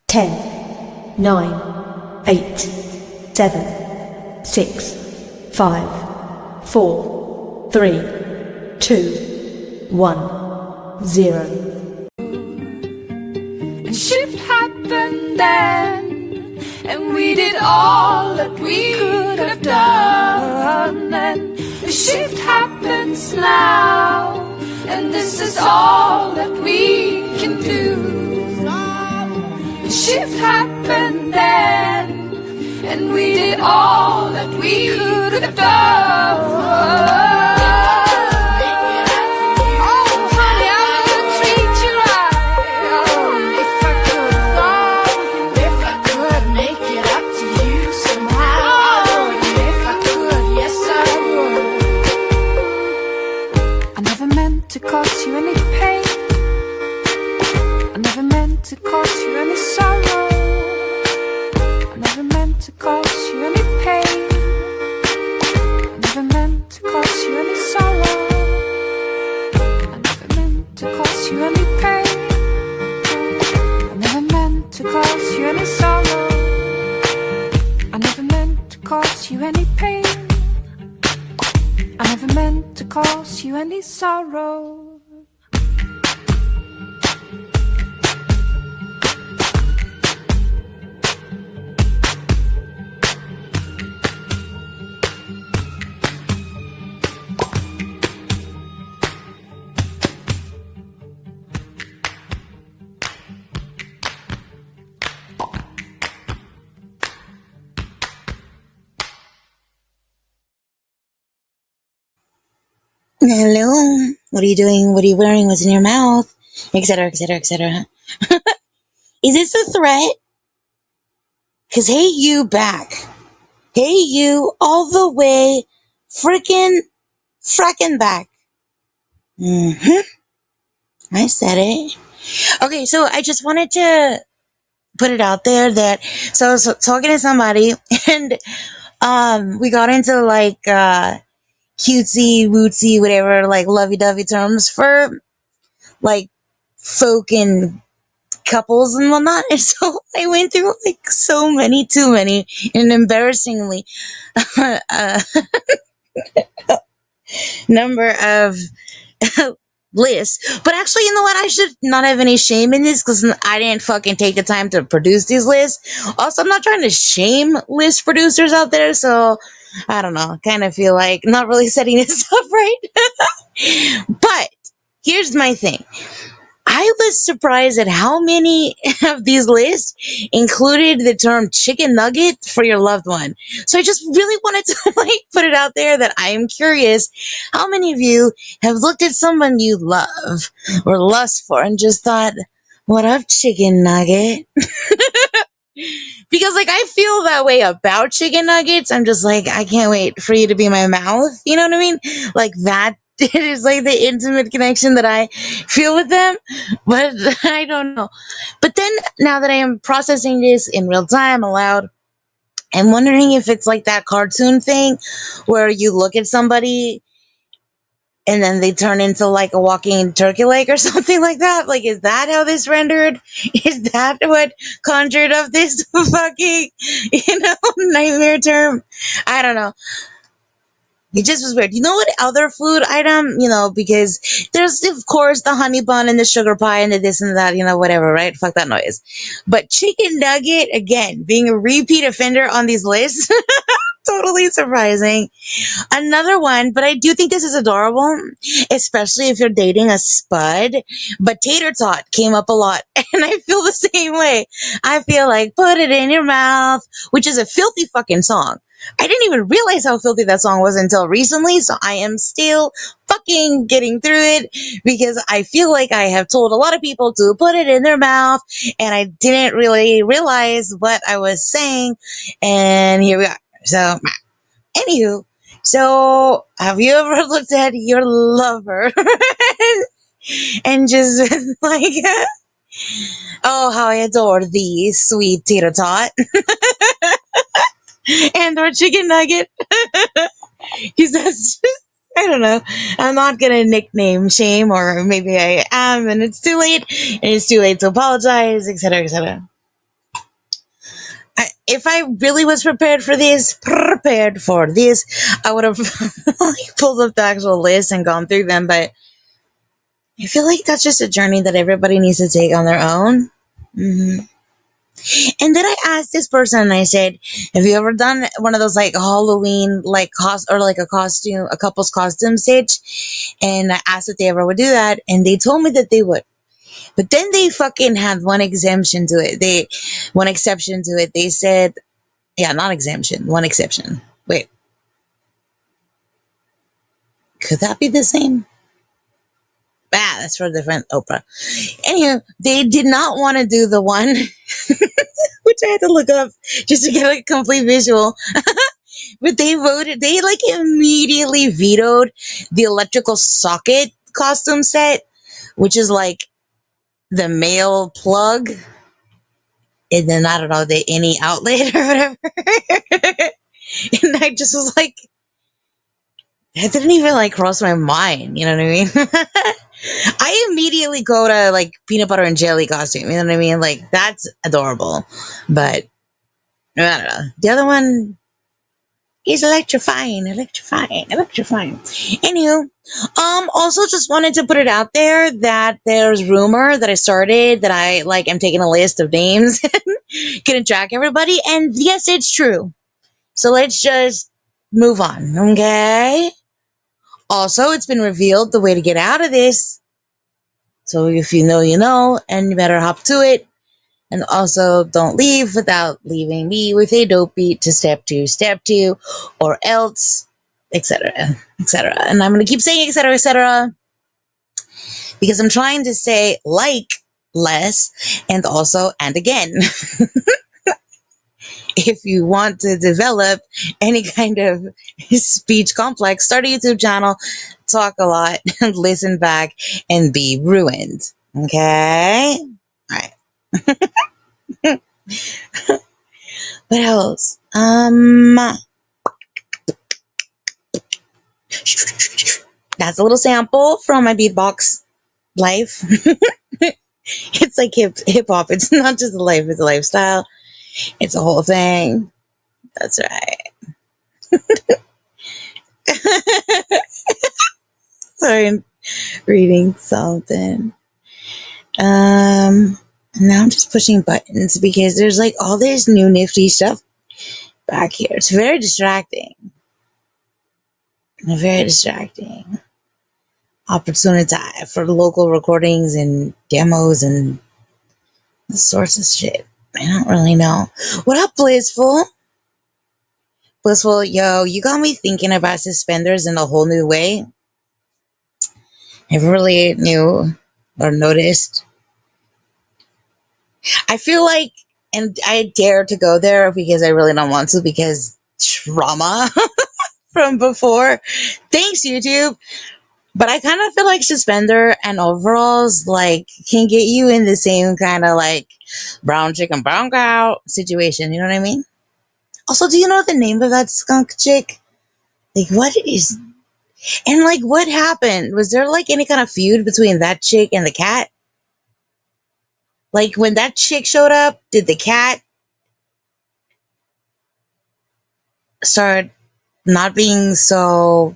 10, 9, 8, 7, 6, 5, 4, 3, 2, 1, 0. And shift happened then, and we did all that we could have done. And the shift happens now, and this is all that we can do. The shift happened then, and we did all that we could have done. To cause you any pain, I never meant to cause you any sorrow. I never meant to cause you any pain. I never meant to cause you any sorrow. I never meant to cause you any pain. I never meant to cause you any sorrow. I never meant to cause you any pain. I never meant to cause you any sorrow. Hello, what are you doing? What are you wearing? What's in your mouth? Etc., etc., etc. Is this a threat? Because hey, you back. Hey, you all the way frickin' back. I said it. Okay, so I just wanted to put it out there that, so I was talking to somebody and we got into like cutesy, wootsy, whatever, like lovey-dovey terms for like folk and couples and whatnot. And so I went through like so many, too many, and embarrassingly number of lists. But actually, you know what? I should not have any shame in this because I didn't fucking take the time to produce these lists. Also, I'm not trying to shame list producers out there, so I don't know. Kind of feel like not really setting this up right. But here's my thing. I was surprised at how many of these lists included the term chicken nugget for your loved one. So I just really wanted to like put it out there that I am curious how many of you have looked at someone you love or lust for and just thought, what up, chicken nugget? Because like I feel that way about chicken nuggets. I'm just like, I can't wait for you to be my mouth. You know what I mean? Like that. It is like the intimate connection that I feel with them, but I don't know. But then now that I am processing this in real time aloud, I'm wondering if it's like that cartoon thing where you look at somebody and then they turn into like a walking turkey leg or something like that. Like, is that how this rendered? Is that what conjured up this fucking, nightmare term? I don't know. It just was weird. You know what other food item, because there's, of course, the honey bun and the sugar pie and the this and that, whatever, right? Fuck that noise. But chicken nugget, again, being a repeat offender on these lists, totally surprising. Another one, but I do think this is adorable, especially if you're dating a spud. But tater tot came up a lot, and I feel the same way. I feel like put it in your mouth, which is a filthy fucking song. I didn't even realize how filthy that song was until recently, so I am still fucking getting through it because I feel like I have told a lot of people to put it in their mouth, and I didn't really realize what I was saying, and here we are. So, anywho, so have you ever looked at your lover and just been like, oh, how I adore thee, sweet tater tot? And or chicken nugget. He says, I don't know. I'm not going to nickname shame, or maybe I am, and it's too late to apologize, etc., etc. if I really was prepared for this, I would have like, pulled up the actual list and gone through them. But I feel like that's just a journey that everybody needs to take on their own. hmm And then I asked this person, and I said, "Have you ever done one of those like Halloween like cost or like a couple's costume stitch?" And I asked if they ever would do that, and they told me that they would. But then they fucking had one exemption to it. One exception to it. They said, yeah, not exemption, one exception. Wait, could that be the same? Ah, that's for a different Oprah. Anywho, they did not want to do the one, which I had to look up just to get a complete visual. But they like immediately vetoed the electrical socket costume set, which is like the male plug, and then I don't know, any outlet or whatever. And I just was like, that didn't even like cross my mind. You know what I mean? I immediately go to like peanut butter and jelly costume. You know what I mean? Like that's adorable. But I don't know. The other one is electrifying. Anywho, also just wanted to put it out there that there's rumor that I started that I like am taking a list of names, gonna track everybody, and yes, it's true. So let's just move on, okay? Also, it's been revealed the way to get out of this. So if you know, you know, and you better hop to it. And also, don't leave without leaving me with a dope beat to step two, or else, etc., etc. And I'm going to keep saying etc., etc., because I'm trying to say like less and also and again. If you want to develop any kind of speech complex, start a YouTube channel, talk a lot, listen back, and be ruined. Okay? All right. What else? That's a little sample from my beatbox life. It's like hip hop. It's not just a life, it's a lifestyle. It's a whole thing. That's right. Sorry, I'm reading something. Now I'm just pushing buttons because there's like all this new nifty stuff back here. It's very distracting. Very distracting. Opportunity for local recordings and demos and all sorts of shit. I don't really know. What up, Blissful? Blissful, yo, you got me thinking about suspenders in a whole new way. Never really knew or noticed. I feel like, and I dare to go there because I really don't want to because trauma from before. Thanks, YouTube. But I kind of feel like suspender and overalls like can get you in the same kind of like brown chicken, brown cow situation. You know what I mean? Also, do you know the name of that skunk chick? Like, what is, and like, what happened? Was there like any kind of feud between that chick and the cat? Like, when that chick showed up, did the cat start not being so,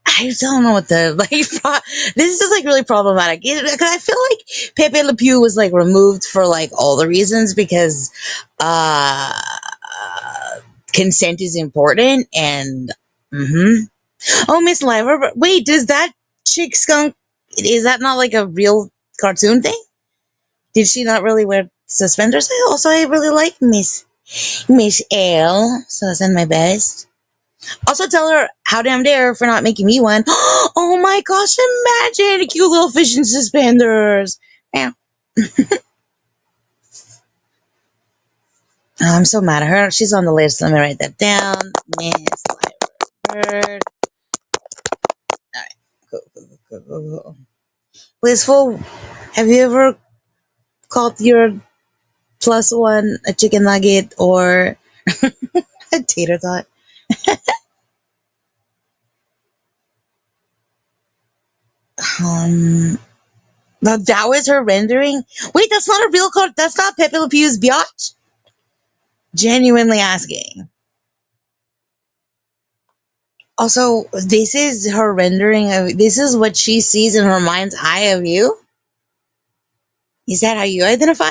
I don't know what the like. This is like really problematic because I feel like Pepe Le Pew was like removed for like all the reasons because uh consent is important and oh, Miss Lyra, wait, does that chick skunk, is that not like a real cartoon thing? Did she not really wear suspenders? I really like Miss L, so I send my best. Also, tell her how damn dare for not making me one. Oh my gosh, imagine a cute little fish in suspenders. Yeah. Oh, I'm so mad at her. She's on the list. Let me write that down. Miss Lyra Bird. All right. Cool. Blissful, have you ever called your plus one a chicken nugget or a tater tot? Um, Now that was her rendering. Wait, that's not a real card. That's not Pepe Le Pew's biatch. Genuinely asking. Also, this is her rendering of. This is what she sees in her mind's eye of you. Is that how you identify?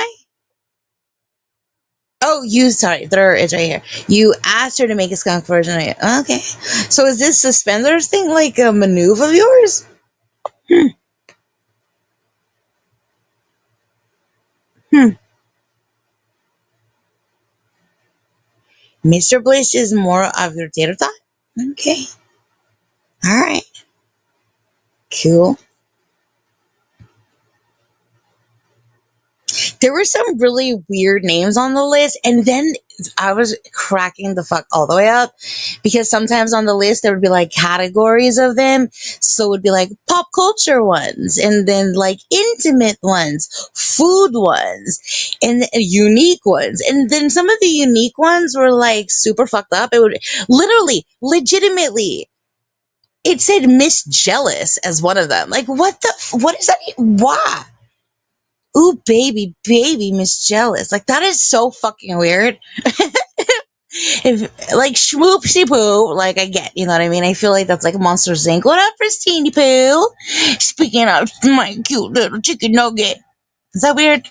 Oh, sorry, there is right here. You asked her to make a skunk version of it. Okay. So is this suspenders thing like a maneuver of yours? Hmm. Hmm. Mr. Bliss is more of your tater tot? Okay. All right. Cool. There were some really weird names on the list, and then I was cracking the fuck all the way up because sometimes on the list there would be like categories of them. So it would be like pop culture ones, and then like intimate ones, food ones, and unique ones. And then some of the unique ones were like super fucked up. It would literally, legitimately, it said Miss Jealous as one of them. Like, what is that? Why? Ooh, baby, baby, Miss Jealous. Like, that is so fucking weird. If, like, schmoopsy poo, like, I get, you know what I mean? I feel like that's like Monsters Inc. What up, Pristine Poo? Speaking of my cute little chicken nugget. Is that weird?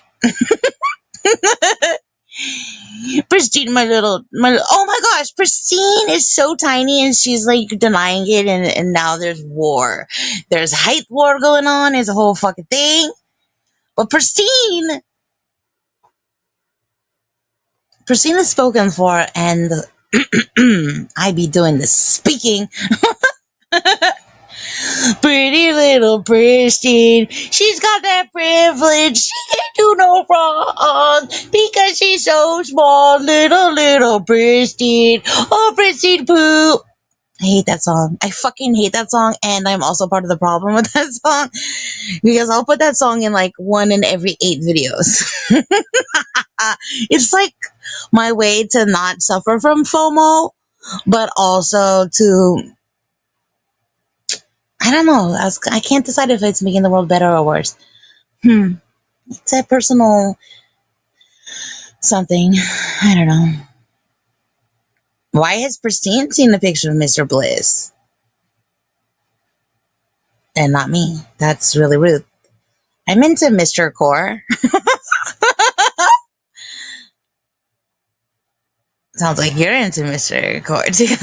Pristine, oh my gosh, Pristine is so tiny and she's like denying it, and now there's war. There's height war going on, it's a whole fucking thing. But Pristine is spoken for, and I be doing the speaking. Pretty little Pristine, she's got that privilege. She can't do no wrong because she's so small. Little Pristine, oh Pristine Poo. I hate that song. I fucking hate that song, and I'm also part of the problem with that song because I'll put that song in like one in every 8 videos. It's like my way to not suffer from FOMO, but also to, I don't know. I can't decide if it's making the world better or worse. It's a personal something. I don't know. Why has Pristine seen the picture of Mr. Bliss and not me? That's really rude. I'm into Mr. Core. Sounds like you're into Mr. Core too.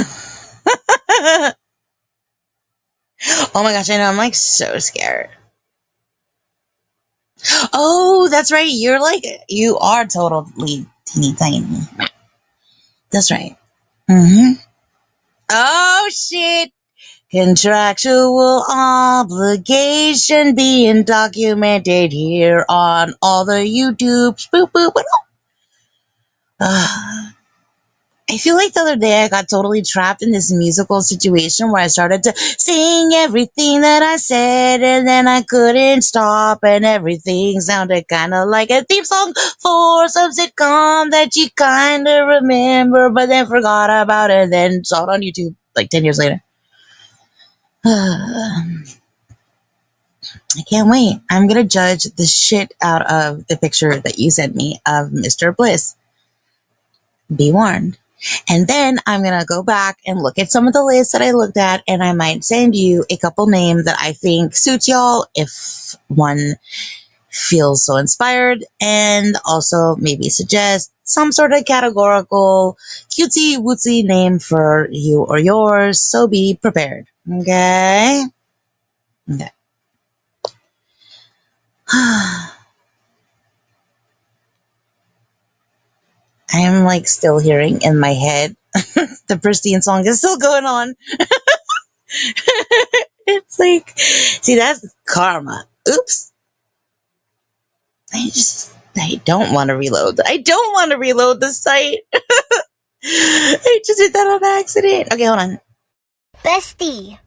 Oh my gosh, I know. I'm like so scared. Oh, that's right. You are totally teeny tiny. That's right. Oh shit. Contractual obligation being documented here on all the YouTubes. Boop, boop, boop. I feel like the other day I got totally trapped in this musical situation where I started to sing everything that I said, and then I couldn't stop, and everything sounded kind of like a theme song for some sitcom that you kind of remember but then forgot about and then saw it on YouTube like 10 years later. I can't wait. I'm going to judge the shit out of the picture that you sent me of Mr. Bliss. Be warned. And then I'm going to go back and look at some of the lists that I looked at, and I might send you a couple names that I think suits y'all if one feels so inspired, and also maybe suggest some sort of categorical cutesy wootsy name for you or yours, so be prepared. Okay? Okay. I'm like still hearing in my head the Pristine song is still going on. It's like, see, that's karma. Oops. I don't want to reload. I don't want to reload the site. I just did that on accident. Okay, hold on. Bestie,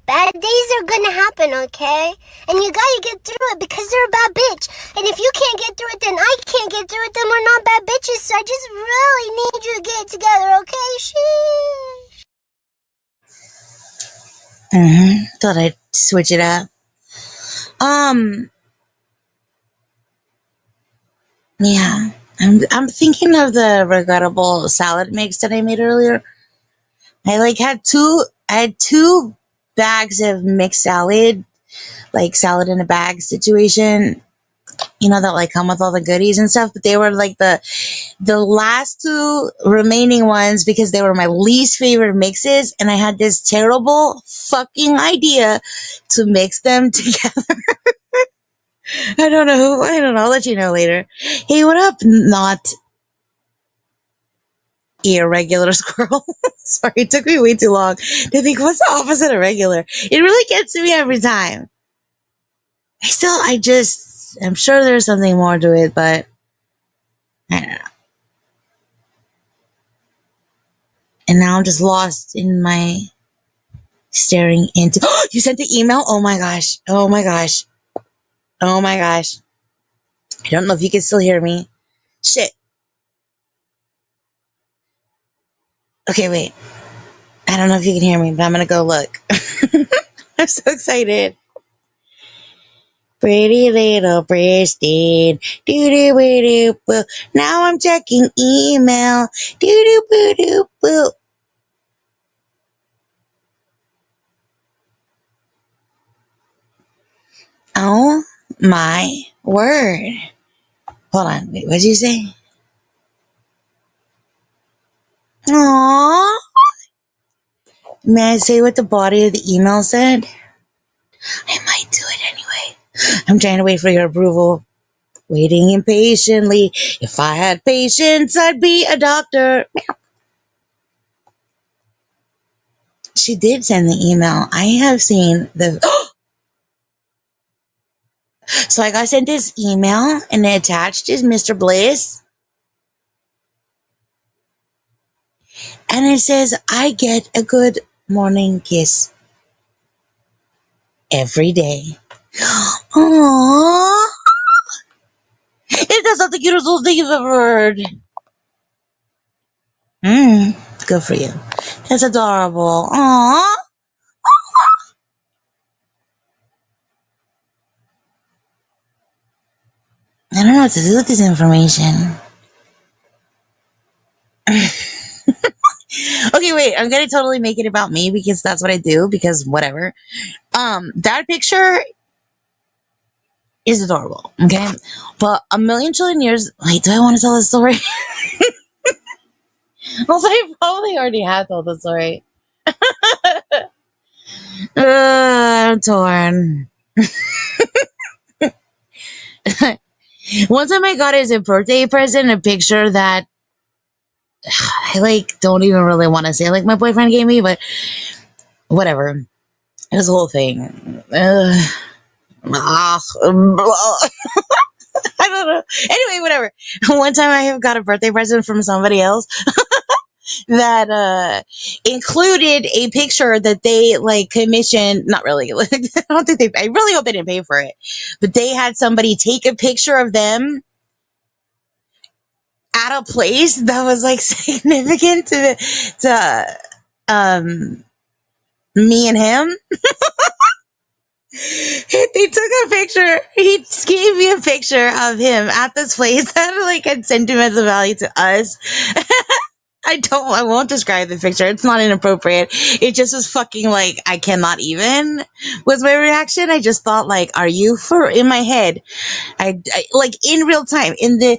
bad days are gonna happen, okay? And you gotta get through it because you're a bad bitch. And if you can't get through it, then I can't get through it, then we're not bad bitches. So I just really need you to get it together, okay? Sheesh. Thought I'd switch it up. Yeah. I'm thinking of the regrettable salad mix that I made earlier. I had two bags of mixed salad, like salad in a bag situation, that like come with all the goodies and stuff, but they were like the last two remaining ones because they were my least favorite mixes, and I had this terrible fucking idea to mix them together. I don't know. I'll let you know later. Hey, what up? Not irregular squirrel. Sorry, it took me way too long to think what's the opposite of regular. It really gets to me every time. I'm sure there's something more to it, but I don't know. And now I'm just lost in my staring into. You sent the email? Oh my gosh. Oh my gosh. Oh my gosh. I don't know if you can still hear me. Shit. Okay, wait. I don't know if you can hear me, but I'm gonna go look. I'm so excited. Pretty little Pristine. Doo doo boo doo boo. Now I'm checking email. Doo doo boo doo boo. Oh my word. Hold on. Wait, what did you say? Aww. May I say what the body of the email said? I might do it anyway. I'm trying to wait for your approval. Waiting impatiently. If I had patience, I'd be a doctor. She did send the email. I have seen the. So I got sent this email, and attached is Mr. Bliss. And it says, I get a good morning kiss every day. Aww. That's not the cutest little thing you've ever heard. Good for you. That's adorable. Aww. I don't know what to do with this information. Okay, wait. I'm gonna totally make it about me because that's what I do. Because whatever. That picture is adorable. Okay, but a million trillion years. Wait, do I want to tell the story? Also, I probably already have told the story. I'm torn. One time I got as a birthday present a picture that I don't even really want to say my boyfriend gave me, but whatever. It was a whole thing. I don't know. Anyway, whatever. One time I got a birthday present from somebody else that included a picture that they commissioned. Not really. I don't think they. I really hope they didn't pay for it, but they had somebody take a picture of them at a place that was significant to me and him. They took a picture. He gave me a picture of him at this place that had sentimental value to us. I won't describe the picture. It's not inappropriate. It just was fucking I cannot even was my reaction. I just thought are you in my head? I in real time, in the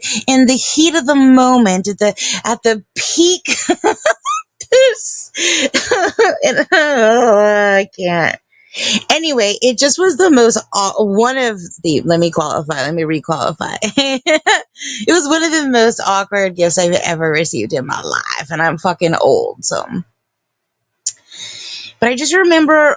heat of the moment, at the peak. I can't. Anyway, it just was the most one of the. Let me requalify. It was one of the most awkward gifts I've ever received in my life, and I'm fucking old, so. But I just remember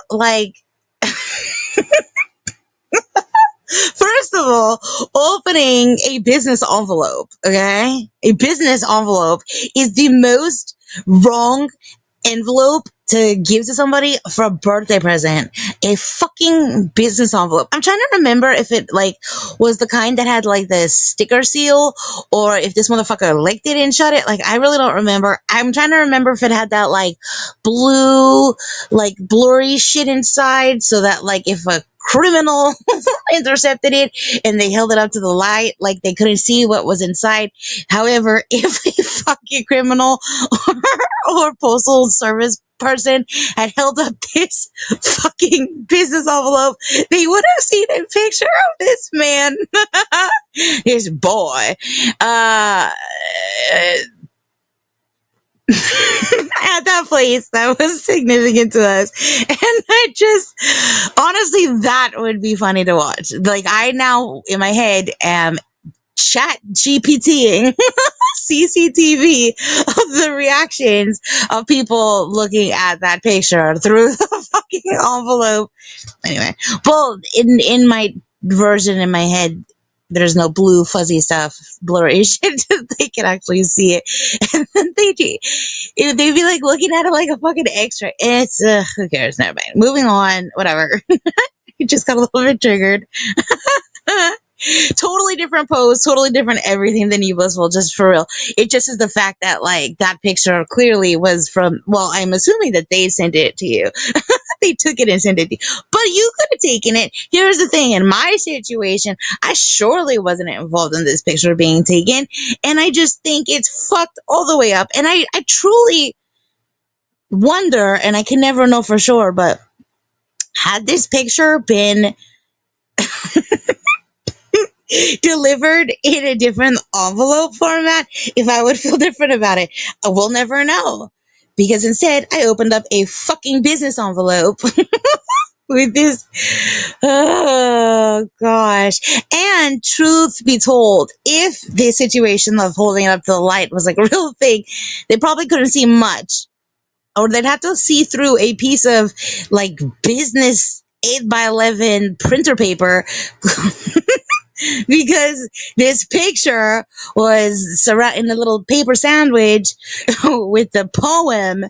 first of all, opening a business envelope. Okay, a business envelope is the most wrong envelope to give to somebody for a birthday present. A fucking business envelope. I'm trying to remember if it was the kind that had the sticker seal, or if this motherfucker licked it and shut it. I really don't remember. I'm trying to remember if it had that blue blurry shit inside, so that if a criminal intercepted it and they held it up to the light like they couldn't see what was inside. However, if a fucking criminal or postal service person had held up this fucking business envelope, they would have seen a picture of this man, his boy, at that place that was significant to us. And I just, honestly, that would be funny to watch. Like, I now, in my head, am chat GPTing CCTV of the reactions of people looking at that picture through the fucking envelope. Anyway, well, in my version in my head, there's no blue fuzzy stuff, blurry shit. They can actually see it, and then they'd be like looking at it like a fucking X-ray. It's who cares? Never mind. Moving on. Whatever. You just got a little bit triggered. Totally different pose, totally different everything than you, Blissful, just for real. It just is the fact that, like, that picture clearly was from, well, I'm assuming that they sent it to you. They took it and sent it to you. But you could have taken it. Here's the thing. In my situation, I surely wasn't involved in this picture being taken. And I just think it's fucked all the way up. And I truly wonder, and I can never know for sure, but had this picture been delivered in a different envelope format, if I would feel different about it, we'll never know. Because instead, I opened up a fucking business envelope with this. Oh, gosh. And truth be told, if the situation of holding it up to the light was like a real thing, they probably couldn't see much. Or they'd have to see through a piece of, like, business 8x11 printer paper. Because this picture was in a little paper sandwich with the poem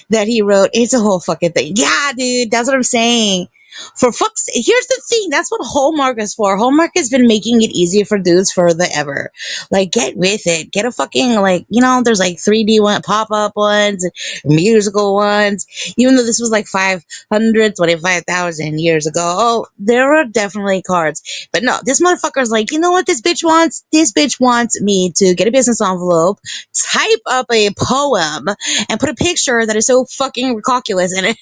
that he wrote. It's a whole fucking thing. Yeah, dude, that's what I'm saying. For fuck's sake, here's the thing. That's what Hallmark is for. Hallmark has been making it easier for dudes for the ever. Like, get with it. Get a fucking, like, you know, there's like 3D pop-up ones, musical ones. Even though this was like 525,000 years ago. Oh, there are definitely cards. But no, this motherfucker's like, you know what this bitch wants? This bitch wants me to get a business envelope, type up a poem, and put a picture that is so fucking ridiculous in it.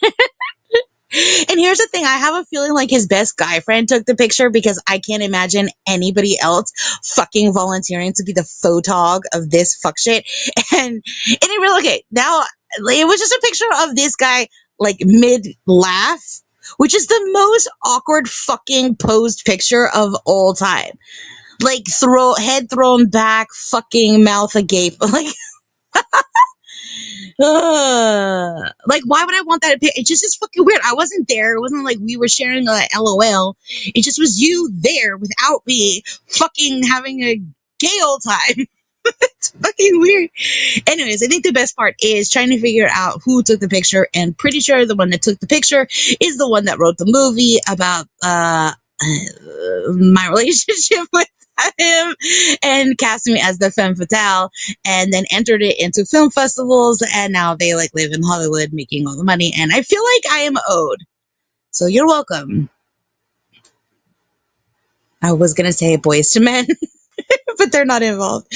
And here's the thing. I have a feeling like his best guy friend took the picture because I can't imagine anybody else fucking volunteering to be the photog of this fuck shit. And it really, okay, now it was just a picture of this guy like mid laugh, which is the most awkward fucking posed picture of all time. Like head thrown back, fucking mouth agape. Like, like, why would I want that? It just is fucking weird. I wasn't there. It wasn't like we were sharing a LOL. It just was you there without me fucking having a gay old time. It's fucking weird. Anyways, I think the best part is trying to figure out who took the picture, and pretty sure the one that took the picture is the one that wrote the movie about my relationship with him and cast me as the femme fatale, and then entered it into film festivals, and now they like live in Hollywood making all the money, and I feel like I am owed. So you're welcome. I was gonna say Boys to Men, but they're not involved.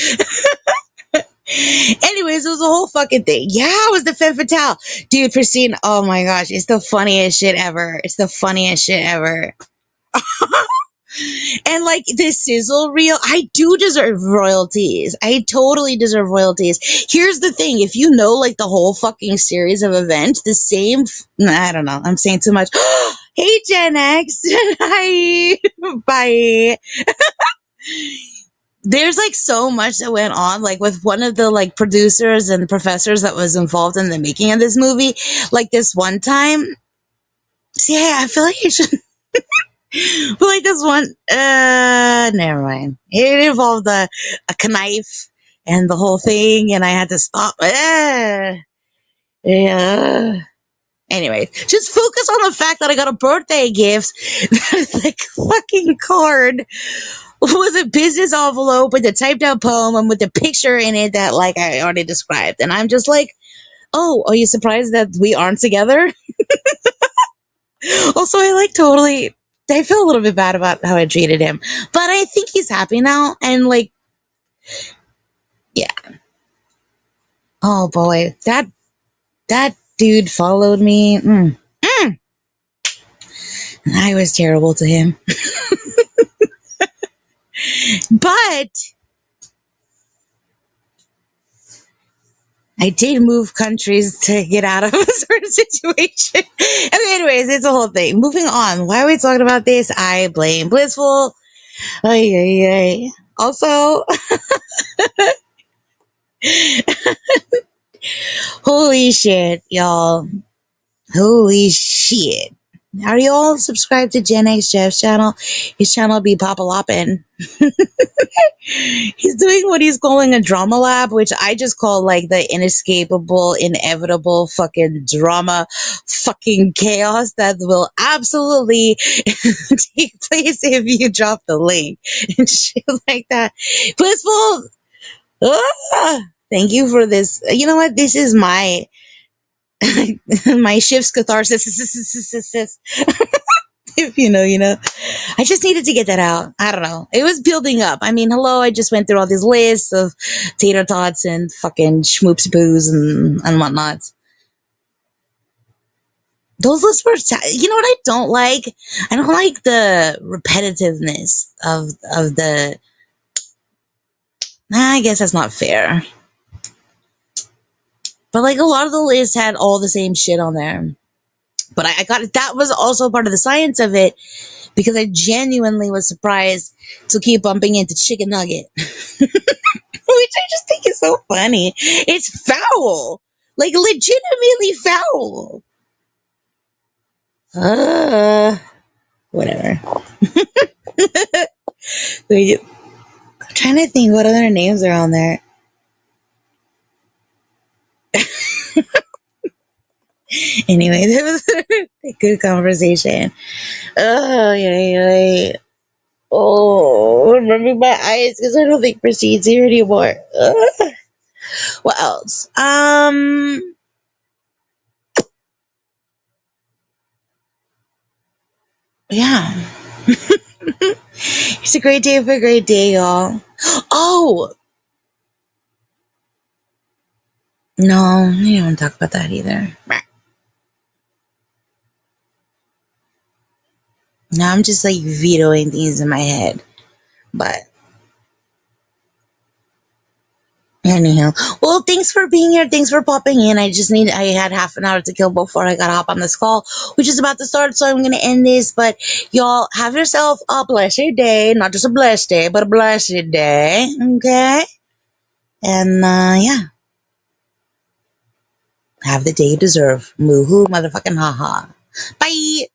Anyways, it was a whole fucking thing. Yeah, it was the femme fatale. Dude, Christine, oh my gosh, it's the funniest shit ever. It's the funniest shit ever. And like this sizzle reel, I do deserve royalties. I totally deserve royalties. Here's the thing. If you know like the whole fucking series of events, the same, I don't know. I'm saying too much. Hey, Gen X. Hi. Bye. There's like so much that went on, like with one of the like producers and professors that was involved in the making of this movie. Like this one time, see, I feel like you should. But like this one, never mind. It involved a knife and the whole thing, and I had to stop. Yeah. Anyway, just focus on the fact that I got a birthday gift that is like fucking card with a business envelope with a typed out poem and with a picture in it that like I already described. And I'm just like, oh, are you surprised that we aren't together? Also, I like totally I feel a little bit bad about how I treated him, but I think he's happy now. And like, yeah. Oh boy, that dude followed me. And I was terrible to him. But I did move countries to get out of a certain situation. Okay, anyways, it's a whole thing. Moving on. Why are we talking about this? I blame Blissful. Ay, ay, ay. Also, holy shit, y'all. Holy shit. Are you all subscribed to Gen X Jeff's channel? His channel be pop-a-loppin'. He's doing what he's calling a drama lab, which I just call like the inescapable, inevitable fucking drama, fucking chaos that will absolutely take place if you drop the link and shit like that. Blissful, thank you for this. You know what? This is my my shifts catharsis. If you know, you know. I just needed to get that out. I don't know. It was building up. I mean, hello, I just went through all these lists of tater tots and fucking schmoops boos and whatnot. Those lists were, you know what I don't like? I don't like the repetitiveness of the, I guess that's not fair. But like a lot of the lists had all the same shit on there. But I got it. That was also part of the science of it, because I genuinely was surprised to keep bumping into Chicken Nugget, which I just think is so funny. It's foul, like legitimately foul. Whatever. Wait, I'm trying to think what other names are on there. Anyway, that was a good conversation. Oh, yeah. Oh, I'm rubbing my eyes because I don't think Proceed's here anymore. What else? Yeah. It's a great day for a great day, y'all. Oh! No, I don't want to talk about that either. Now I'm just like vetoing things in my head. But anyhow, well, thanks for being here. Thanks for popping in. I had half an hour to kill before I got to hop on this call, which is about to start. So I'm going to end this. But y'all have yourself a blessed day. Not just a blessed day, but a blessed day. Okay? And yeah. Have the day you deserve. Moo-hoo, motherfucking ha-ha. Bye.